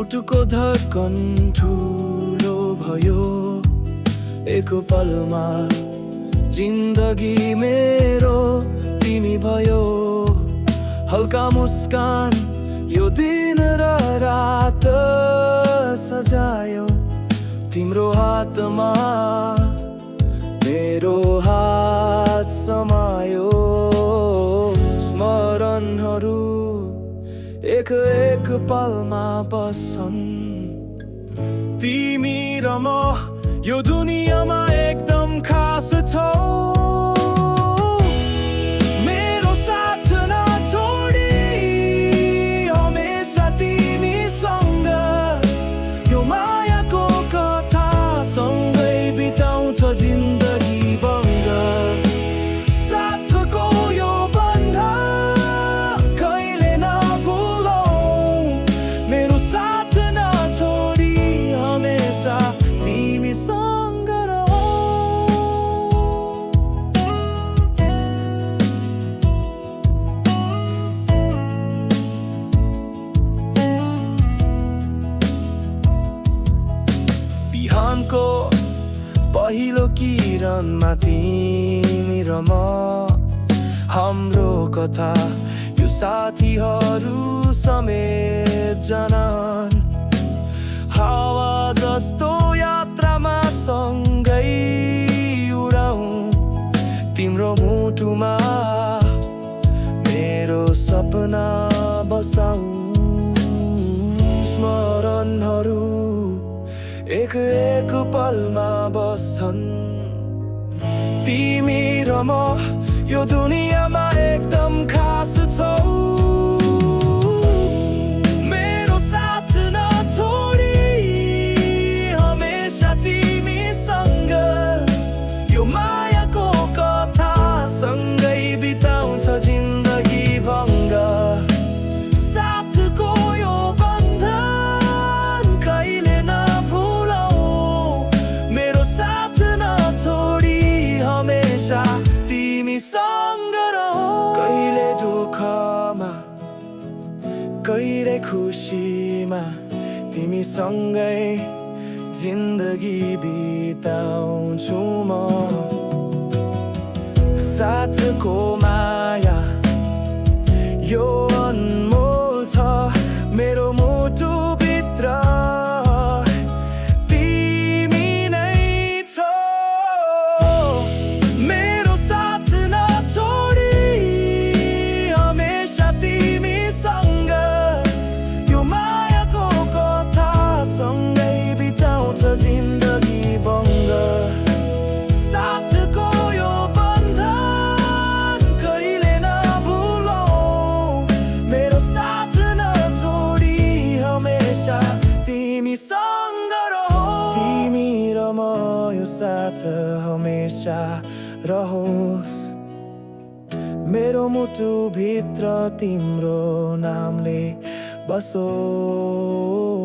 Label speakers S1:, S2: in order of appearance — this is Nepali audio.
S1: मुटुको धड्कन ठुलो भयो एक पलमा जिन्दगी मेरो तिमी भयो। हल्का मुस्कान यो दिन र रात सजायो, तिम्रो हातमा मेरो हात समायो। स्मरणहरू एक एक पलमा बस्छन्, तिमी र म यो दुनियाँमा एकदम खास छौ। मेरो साथ नछोडी हमेसा तिमीसँग यो मायाको कथा सँगै बिताउँछ जिन्दगी बङ्ग। साथको यो बन्धन कहिले नभुलौ, मेरो साथ नछोडी हमेसा तिमीसँग रहो। बिहानको पहिलो किरणमा तिमी र म, हाम्रो कथा यो साथीहरू समेत जानन्। हावा जस्तो यात्रामा सँगै उडाउँ, तिम्रो मुटुमा मेरो सपना बसाउँ। स्मरणहरू एक एक पलमा बस्छन्, तिमी र म यो दुनियाँमा एकदम खास छौ। मेरो साथ नछोडी हमेसा तिमीसँग यो मायाको कथा सँगै बिताउँछ जिन्दगी भङ्ग। साथको यो बन्धन कहिले नभुलौ, मेरो साथ नछोडी हमेसा तिमीसँग रहो। कहिले दुःखमा कहिले खुसीमा तिमीसँगै जिन्दगी बिताउँछु म। साथको माया यो अनमोल छ, मेरो मुटुभित्र तिमी नै छौ। मेरो साथ नछोडी हमेसा तिमीसँग यो मायाको कथा सँगै बिताउँछ जिन्दगी बङ्ग। साथको यो बन्धन कहिले नभुलौ, मेरो साथ नछोडी हमेसा तिमीसँग रहो। तिमी र म यो साथ हमेसा रहोस्, मेरो मुटुभित्र तिम्रो नामले बसोस्।